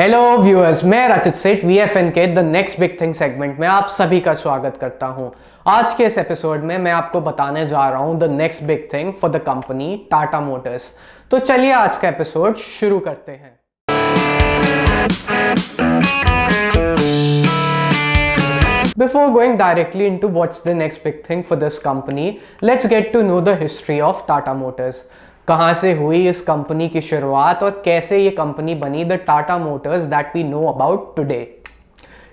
Hello viewers, मैं रचित सेठ VFN के the next big thing segment में आप सभी का स्वागत करता हूं। आज के इस एपिसोड में मैं आपको बताने जा रहा हूं the next big thing for the company Tata Motors. तो चलिए आज का एपिसोड शुरू करते हैं। Before going directly into what's the next big thing for this company, let's get to know the history of Tata Motors. कहाँ से हुई इस कंपनी की शुरुआत और कैसे ये कंपनी बनी the Tata motors that we know about today.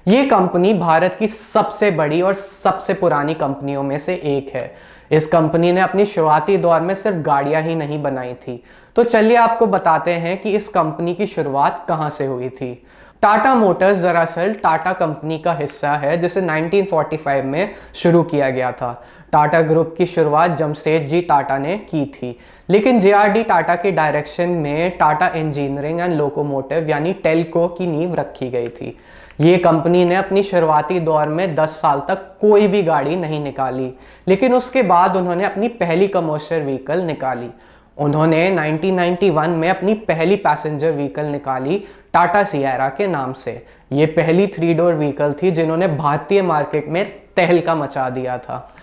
ये कंपनी भारत की सबसे बड़ी और सबसे पुरानी कंपनियों में से एक है। इस कंपनी ने अपनी शुरुआती दौर में सिर्फ गाड़ियां ही नहीं बनाई थी। तो चलिए आपको बताते हैं कि इस कंपनी की शुरुआत कहाँ से हुई थी। टाटा मोटर्स दरअसल टाटा कंपनी का हिस्सा है जिसे 1945 में शुरू किया गया था। टाटा ग्रुप की शुरुआत जमशेदजी टाटा ने की थी, लेकिन JRD टाटा के डायरेक्शन में टाटा इंजीनियरिंग एंड लोकोमोटिव यानी टेल्को की नींव रखी गई थी। ये कंपनी ने अपनी शुरुआती दौर में 10 साल तक कोई भी गाड़ी नहीं निकाली, लेकिन उसके बाद उन्होंने अपनी पहली कमर्शियल व्हीकल निकाली। उन्होंने 1991 में अपनी पहली पैसेंजर व्हीकल निकाली टाटा सिएरा के नाम से। ये पहली 3 डोर व्हीकल थी जिन्होंने भारतीय मार्केट में तहलका मचा दिया था।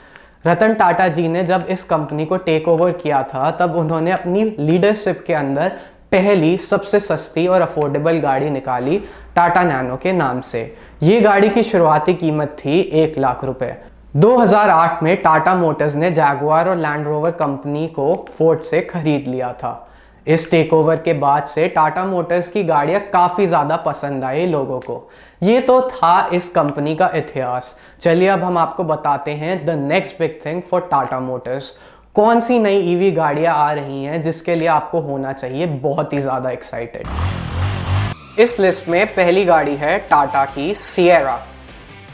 रतन टाटा जी ने जब इस कंपनी को टेक ओवर किया था तब उन्होंने अपनी लीडरशिप के अंदर पहली सबसे सस्ती और अफोर्डेबल गाड़ी निकाली टाटा नैनो के नाम से। ये गाड़ी की शुरुआती कीमत थी 1 लाख रुपए। 2008 में टाटा मोटर्स ने जैगुआर और लैंड रोवर कंपनी को फोर्ड से खरीद लिया था। इस टेक ओवर के बाद से टाटा मोटर्स की गाड़ियां काफ़ी ज़्यादा पसंद आई लोगों को। ये तो था इस कंपनी का इतिहास। चलिए अब हम आपको बताते हैं the next big thing for Tata Motors. कौन सी नई ईवी गाड़ियां आ रही हैं जिसके लिए आपको होना चाहिए बहुत ही ज़्यादा एक्साइटेड। इस लिस्ट में पहली गाड़ी है टाटा की Sierra.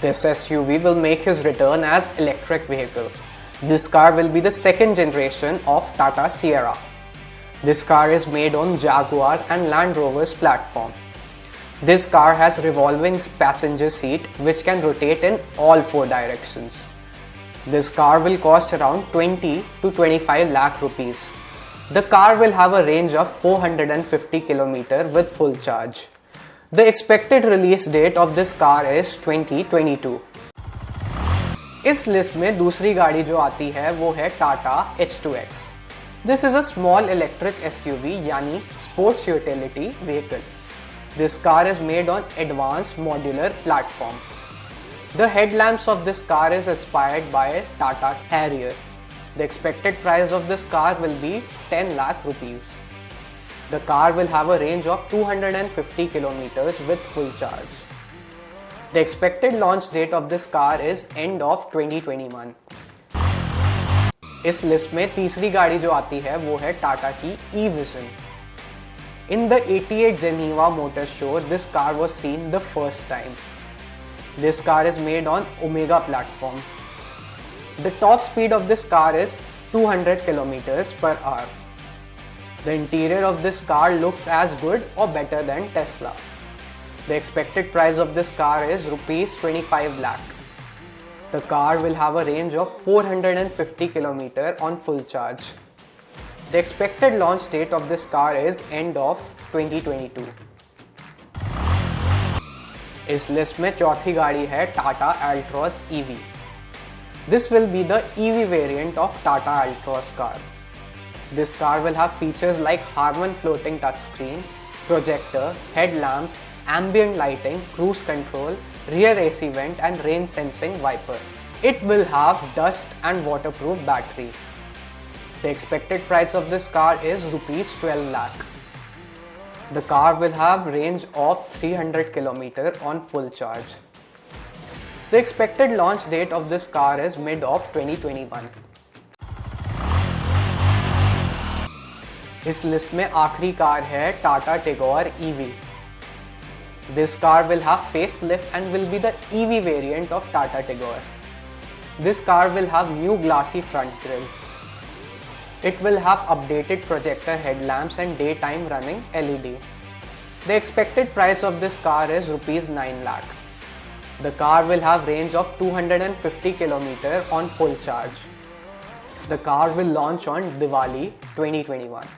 This SUV will make his return as electric vehicle. This car will be the second generation of Tata Sierra. This car is made on Jaguar and Land Rover's platform. This car has revolving passenger seat which can rotate in all 4 directions. This car will cost around 20 to 25 lakh rupees. The car will have a range of 450 km with full charge. The expected release date of this car is 2022. इस list में दूसरी गाड़ी जो आती है वो है Tata H2X. This is a small electric SUV यानी sports utility vehicle. This car is made on advanced modular platform. The headlamps of this car is inspired by Tata Harrier. The expected price of this car will be 10 lakh rupees. The car will have a range of 250 kilometers with full charge. The expected launch date of this car is end of 2021. इस list में तीसरी गाड़ी जो आती है वो है टाटा की e-Vision. In the 88 Geneva Motor Show, this car was seen the first time. This car is made on Omega platform. The top speed of this car is 200 kilometers per hour. The interior of this car looks as good or better than Tesla. The expected price of this car is rupees 25 lakh. The car will have a range of 450 km on full charge. The expected launch date of this car is end of 2022. इस list में चौथी गाड़ी है Tata Altroz EV. This will be the EV variant of Tata Altroz car. This car will have features like Harman floating touchscreen, projector, headlamps, ambient lighting, cruise control, rear AC vent and rain sensing wiper. It will have dust and waterproof battery. The expected price of this car is rupees 12 lakh. The car will have range of 300 km on full charge. The expected launch date of this car is mid of 2021. इस list में आखिरी car है Tata Tigor EV. This car will have facelift and will be the EV variant of Tata Tigor. This car will have new glassy front grille. It will have updated projector headlamps and daytime running LED. The expected price of this car is rupees 9 lakh. The car will have range of 250 km on full charge. The car will launch on Diwali 2021.